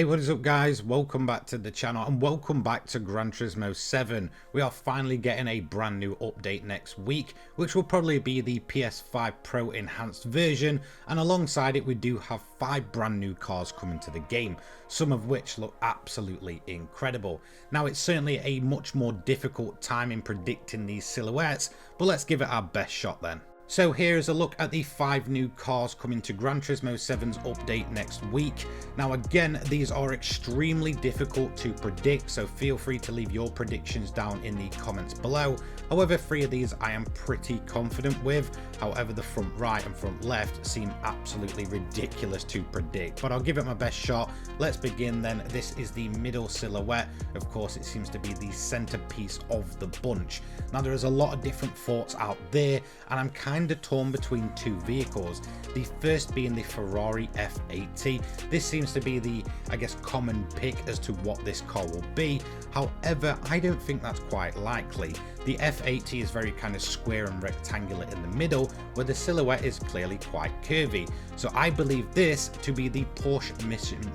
Hey, what is up guys? Welcome back to the channel and welcome back to Gran Turismo 7. We are finally getting a brand new update next week, which will probably be the PS5 Pro enhanced version, and alongside it we do have 5 brand new cars coming to the game, some of which look absolutely incredible. Now it's certainly a much more difficult time in predicting these silhouettes, but let's give it our best shot then. So here is a look at the 5 new cars coming to Gran Turismo 7's update next week. Now again, these are extremely difficult to predict, so feel free to leave your predictions down in the comments below. However, 3 of these I am pretty confident with. However, the front right and front left seem absolutely ridiculous to predict, but I'll give it my best shot. Let's begin then. This is the middle silhouette. Of course, it seems to be the centerpiece of the bunch. Now there is a lot of different thoughts out there, and I'm kind of torn between 2 vehicles. The first being the Ferrari F80. This seems to be the, I guess, common pick as to what this car will be. However, I don't think that's quite likely. The F80 is very kind of square and rectangular in the middle, where the silhouette is clearly quite curvy. So I believe this to be the Porsche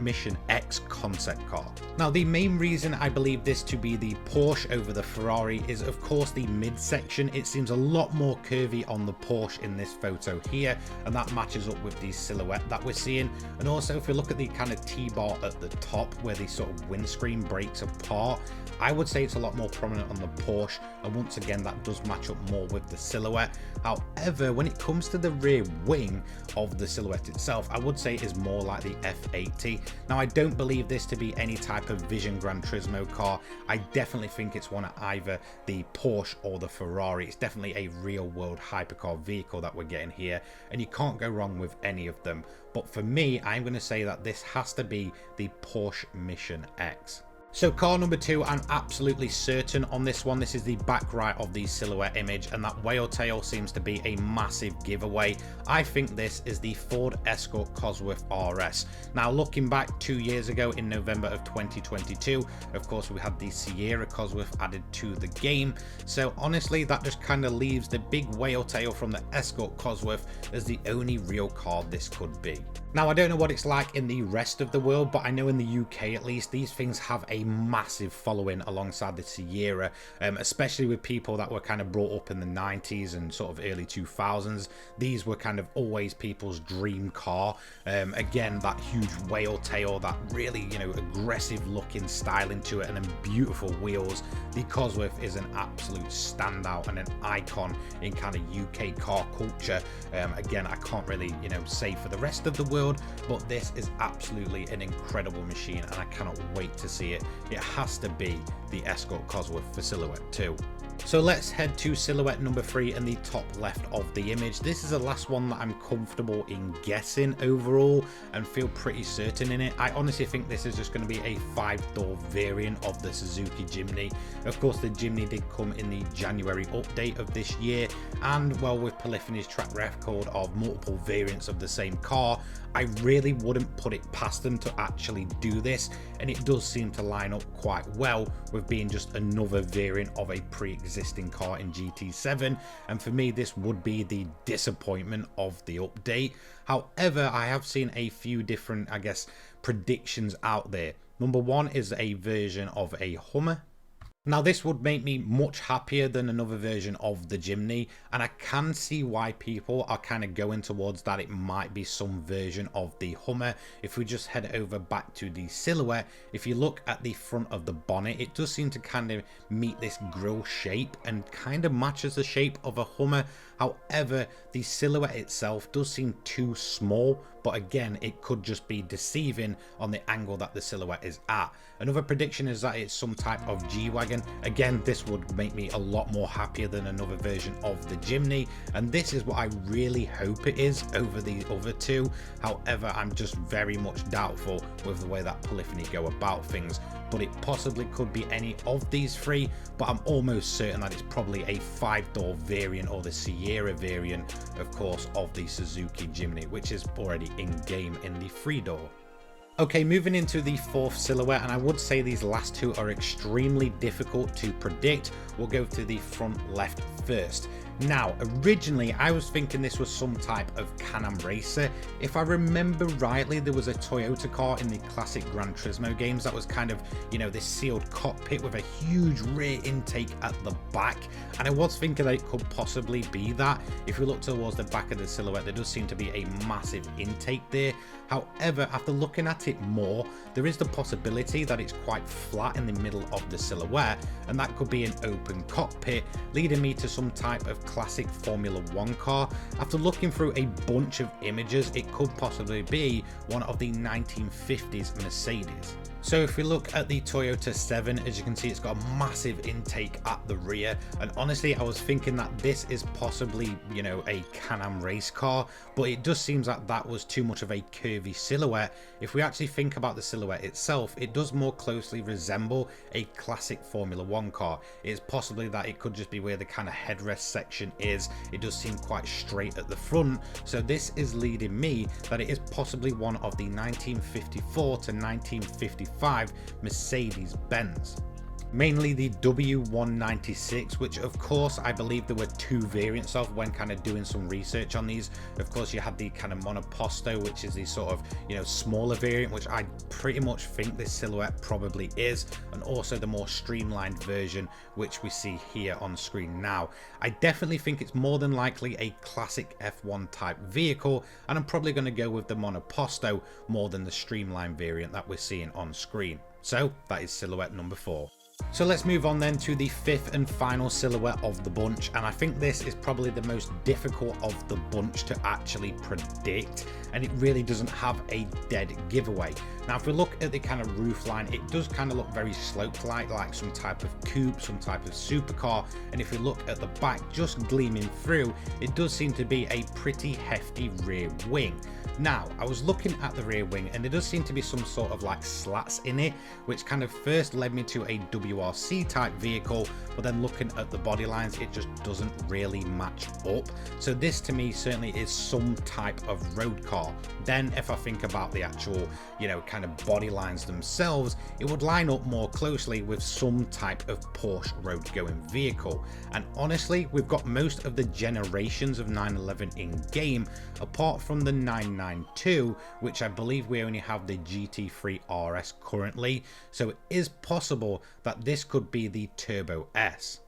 Mission X concept car. Now the main reason I believe this to be the Porsche over the Ferrari is of course the midsection. It seems a lot more curvy on the Porsche in this photo here, and that matches up with the silhouette that we're seeing. And also if you look at the kind of T-bar at the top where the sort of windscreen breaks apart, I would say it's a lot more prominent on the Porsche, and once again that does match up more with the silhouette. However, when it comes to the rear wing of the silhouette itself, I would say it is more like the F80. Now I don't believe this to be any type of Vision Gran Turismo car. I definitely think it's one of either the Porsche or the Ferrari. It's definitely a real world hypercar vehicle that we're getting here, and you can't go wrong with any of them. But for me, I'm going to say that this has to be the Porsche Mission X. So car number 2, I'm absolutely certain on this one. This is the back right of the silhouette image, and that whale tail seems to be a massive giveaway. I think this is the Ford Escort Cosworth RS. Now looking back 2 years ago in November of 2022, of course we had the Sierra Cosworth added to the game. So honestly, that just kind of leaves the big whale tail from the Escort Cosworth as the only real car this could be. Now I don't know what it's like in the rest of the world, but I know in the UK at least, these things have a massive following alongside the Sierra, especially with people that were kind of brought up in the 90s and sort of early 2000s. These were kind of always people's dream car. Again, that huge whale tail, that really, you know, aggressive looking styling to it, and then beautiful wheels. The Cosworth is an absolute standout and an icon in kind of UK car culture. Again, I can't really, you know, say for the rest of the world, but this is absolutely an incredible machine, and I cannot wait to see it. It has to be the Escort Cosworth for silhouette 2. So let's head to silhouette number 3 in the top left of the image. This is the last one that I'm comfortable in guessing overall and feel pretty certain in it. I honestly think this is just going to be a 5-door variant of the Suzuki Jimny. Of course, the Jimny did come in the January update of this year, and well, with Polyphony's track record of multiple variants of the same car, I really wouldn't put it past them to actually do this, and it does seem to line up quite well with being just another variant of a pre-existing car in GT7, and for me this would be the disappointment of the update. However, I have seen a few different, I guess, predictions out there. Number 1 is a version of a Hummer. Now this would make me much happier than another version of the Jimny, and I can see why people are kind of going towards that it might be some version of the Hummer. If we just head over back to the silhouette, if you look at the front of the bonnet, it does seem to kind of meet this grille shape and kind of matches the shape of a Hummer. However, the silhouette itself does seem too small, but again, it could just be deceiving on the angle that the silhouette is at. Another prediction is that it's some type of G-Wagon. Again, this would make me a lot more happier than another version of the Jimny, and this is what I really hope it is over the other 2. However, I'm just very much doubtful with the way that Polyphony go about things, but it possibly could be any of these 3, but I'm almost certain that it's probably a 5-door variant or the Sierra variant, of course, of the Suzuki Jimny, which is already in game in the 3-door. Okay, moving into the 4th silhouette, and I would say these last 2 are extremely difficult to predict. We'll go to the front left first. Now, originally I was thinking this was some type of Can-Am racer. If I remember rightly, there was a Toyota car in the classic Gran Turismo games that was kind of, you know, this sealed cockpit with a huge rear intake at the back, and I was thinking that it could possibly be that. If we look towards the back of the silhouette, there does seem to be a massive intake there. However, after looking at it more, there is the possibility that it's quite flat in the middle of the silhouette, and that could be an open cockpit, leading me to some type of classic Formula 1 car. After looking through a bunch of images, it could possibly be one of the 1950s Mercedes. So if we look at the Toyota 7, as you can see, it's got a massive intake at the rear, and honestly I was thinking that this is possibly, you know, a Can-Am race car, but it just seems like that was too much of a curvy silhouette. If we actually think about the silhouette itself, it does more closely resemble a classic Formula 1 car. It's possibly that it could just be where the kind of headrest section is. It does seem quite straight at the front, so this is leading me that it is possibly one of the 1954 to 1955 Mercedes-Benz. Mainly the W196, which of course I believe there were two variants of when kind of doing some research on these. Of course you had the kind of monoposto, which is the sort of, you know, smaller variant, which I pretty much think this silhouette probably is, and also the more streamlined version, which we see here on screen now. I definitely think it's more than likely a classic F1 type vehicle, and I'm probably going to go with the monoposto more than the streamlined variant that we're seeing on screen. So that is silhouette number 4. So let's move on then to the fifth and final silhouette of the bunch, and I think this is probably the most difficult of the bunch to actually predict, and it really doesn't have a dead giveaway. Now if we look at the kind of roof line, it does kind of look very sloped like some type of coupe, some type of supercar, and if we look at the back just gleaming through, it does seem to be a pretty hefty rear wing. Now I was looking at the rear wing and there does seem to be some sort of like slats in it, which kind of first led me to a WRC type vehicle, but then looking at the body lines it just doesn't really match up. So this to me certainly is some type of road car. Then if I think about the actual, you know, kind of body lines themselves, it would line up more closely with some type of Porsche road going vehicle. And honestly, we've got most of the generations of 911 in game, apart from the 992, which I believe we only have the GT3 RS currently. So it is possible that this could be the Turbo S.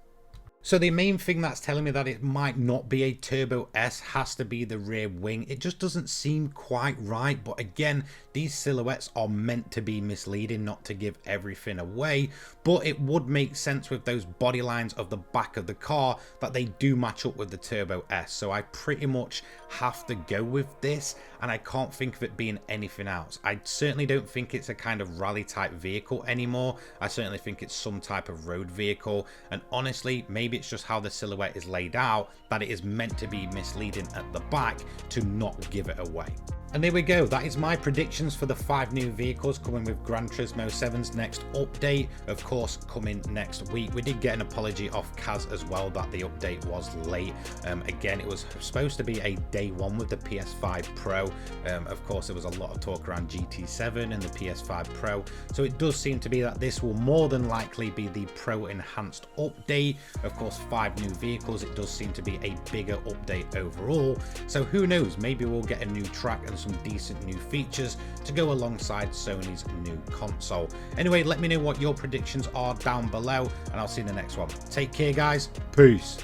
So the main thing that's telling me that it might not be a Turbo S has to be the rear wing. It just doesn't seem quite right, but again, these silhouettes are meant to be misleading, not to give everything away, but it would make sense with those body lines of the back of the car that they do match up with the Turbo S. So I pretty much have to go with this, and I can't think of it being anything else. I certainly don't think it's a kind of rally type vehicle anymore. I certainly think it's some type of road vehicle, and honestly, maybe it's just how the silhouette is laid out that it is meant to be misleading at the back to not give it away. And there we go, that is my predictions for the 5 new vehicles coming with Gran Turismo 7's next update, of course coming next week. We did get an apology off Kaz as well that the update was late. Again, it was supposed to be a day one with the PS5 Pro. Of course there was a lot of talk around GT7 and the PS5 Pro, so it does seem to be that this will more than likely be the Pro enhanced update. Of course 5 new vehicles, it does seem to be a bigger update overall, so who knows, maybe we'll get a new track and some decent new features to go alongside Sony's new console. Anyway, let me know what your predictions are down below, and I'll see you in the next one. Take care guys, peace.